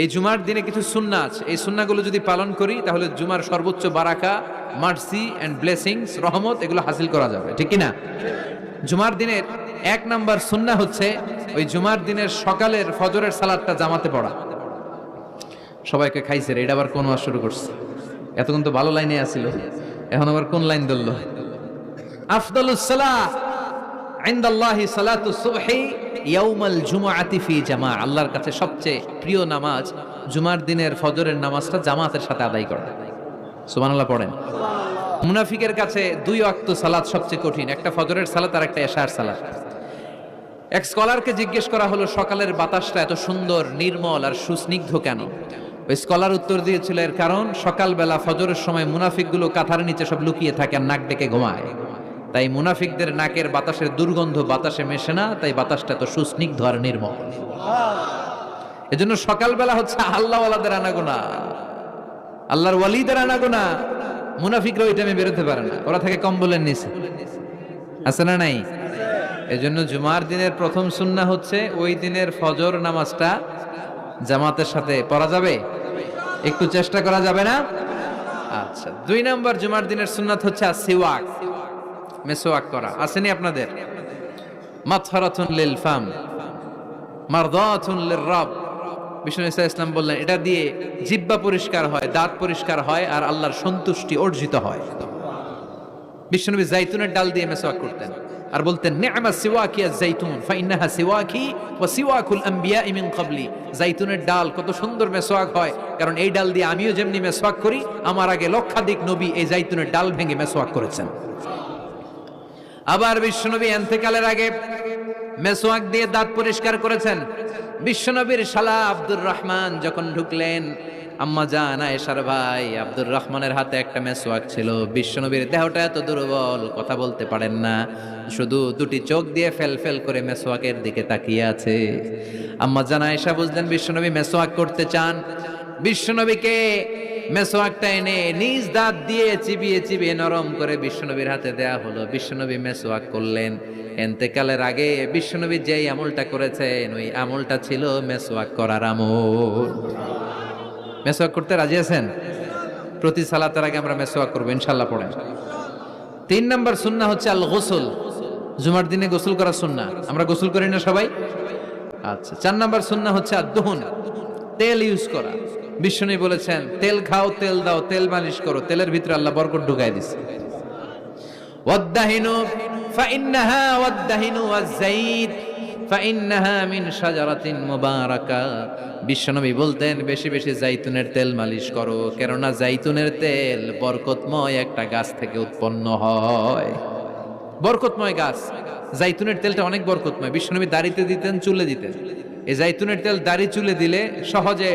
এই জুমার দিনে কিছু সুন্নাহ আছে, এই সুন্নাহগুলো যদি পালন করি তাহলে জুমার সর্বোচ্চ বারাকা, মার্সি এন্ড ব্লেসিংস, রহমত এগুলো হাসিল করা যাবে, ঠিক কি না? জুমার দিনের এক নাম্বার সুন্নাহ হচ্ছে ওই জুমার দিনের সকালের ফজরের সালাতটা জামাতে পড়া। সবাইকে খাইছে রে, এটা আবার কোন ওয়াজ শুরু করছে? এতক্ষণ তো ভালো লাইনে আছিল, এখন আবার কোন লাইন ধরলো? আফদালুস সালাহ ইনদাল্লাহি সালাতুস সুবহি ইয়াউমাল জুমআতি ফি জামা। আল্লাহর কাছে সবচেয়ে প্রিয় নামাজ জুমার দিনের ফজরের নামাজটা জামাতের সাথে আদায় করা। সুবহানাল্লাহ পড়েন। মুনাফিকের কাছে দুই ওয়াক্ত সালাত সবচেয়ে কঠিন, একটা ফজরের সালাত আর একটা এশার সালাত। এক স্কলারকে জিজ্ঞেস করা হলো সকালের বাতাসটা এত সুন্দর, নির্মল আর সুস্নিগ্ধ কেন? ওই স্কলার উত্তর দিয়েছিল, এর কারণ সকালবেলা ফজরের সময় মুনাফিকগুলো কাঁথার নিচে সব লুকিয়ে থাকে আর নাক ডেকে ঘুমায়, তাই মুনাফিকদের নাকের বাতাসের দুর্গন্ধ বাতাসে মেশে না, তাই বাতাসটা এত সুস্নিগ্ধ আর নির্মল। এজন্য সকালবেলা হচ্ছে আল্লাহওয়ালাদের আনাগোনা, আল্লাহর ওয়ালিদের আনাগোনা। মুনাফিকরা ওই টাইমে বেরোতে পারে না, ওরা থাকে কম্বলের নিচে, আছে না নাই? এজন্য জুমার দিনের প্রথম সুন্নাহ হচ্ছে ওই দিনের ফজর নামাজটা জামাতের সাথে পড়া যাবে, একটু চেষ্টা করা যাবে না? আচ্ছা, দুই নাম্বার জুমার দিনের সুন্নাত হচ্ছে সিওয়াক, মেসওয়াক করা। আসেনি আপনাদের? মাতহারাতুন লিল ফাম মারদাতুন লিররাব। বিষ্ণু ঈসা ইসলাম বললেন এটা দিয়ে জিহ্বা পরিষ্কার হয়, দাঁত পরিষ্কার হয় আর আল্লাহর সন্তুষ্টি অর্জিত হয়। বিশ্বনবী জাইতুনের ডাল দিয়ে মেসওয়াক করতেন আর বলতেন নি'মা সিওয়াকি আয-যাইতুন ফাইন্নাহা সিওয়াকি ওয়া সিওয়াকুল আমবিয়া'i মিন ক্বাবলি। জাইতুনের ডাল কত সুন্দর মেসওয়াক হয়, কারণ এই ডাল দিয়ে আমিও যেমনি মেসওয়াক করি, আমার আগে লক্ষাধিক নবী এই জাইতুনের ডাল ভেঙে মেসওয়াক করেছেন। আবার বিশ্বনবী ইন্তেকালের আগে মেসওয়াক দিয়ে দাঁত পরিষ্কার করেছেন। বিশ্বনবীর শালা আব্দুর রহমান যখন ঢুকলেন, আম্মা জান আয়েশার ভাই আব্দুর রহমানের হাতে একটা মেসওয়াক ছিল। বিশ্বনবীর দেহটা এত দুর্বল, কথা বলতে পারেন না, শুধু দুটি চোখ দিয়ে ফেল ফেল করে মেসওয়াকের দিকে তাকিয়ে আছে। আম্মা জান আয়েশা বুঝলেন বিশ্বনবী মেসওয়াক করতে চান। বিশ্বনবীকে মেসওয়াকটা এনে নিজ দাঁত দিয়ে চিবিয়ে চিবিয়ে নরম করে বিশ্বনবীর হাতে দেয়া হলো। বিশ্বনবী মেসওয়াক করলেন। ইন্তেকালের আগে বিশ্বনবী যেই আমলটা করেছেন ওই আমলটা ছিল মেসওয়াক করার আমল। মেসওয়াক করতে রাজি আছেন? প্রতি সালাতের আগে আমরা মেসওয়াক করবো ইনশাআল্লাহ, পড়েন। তিন নাম্বার সুন্নাহ হচ্ছে আল গোসল। জুমার দিনে গোসল করা সুন্নাহ, আমরা গোসল করি না সবাই? আচ্ছা, চার নাম্বার সুন্নাহ হচ্ছে আদ-দুহুন, তেল ইউজ করা। বিশ্বনবী বলেছেন তেল খাও, তেল দাও, তেল মালিশ করো, তেলের ভিতরে আল্লাহ বরকত ঢুকায় দিয়েছে। ওয়াদ-দাহিনু ফাইন্নাহা ওয়াদ-দাহিনু ওয়াজ-যাইত ফাইন্নাহা মিন শাজারাতিন মুবারাকা। বিশ্বনবী বলতেন বেশি বেশি জাইতুনের তেল মালিশ করো, কেননা জাইতুনের তেল বরকতময় একটা গাছ থেকে উৎপন্ন হয়। বরকতময় গাছ জাইতুনের তেলটা অনেক বরকতময়। বিশ্বনবী দাড়িতে দিতেন, চুলে দিতেন। এই জাইতুনের তেল দাড়ি চুলে দিলে সহজে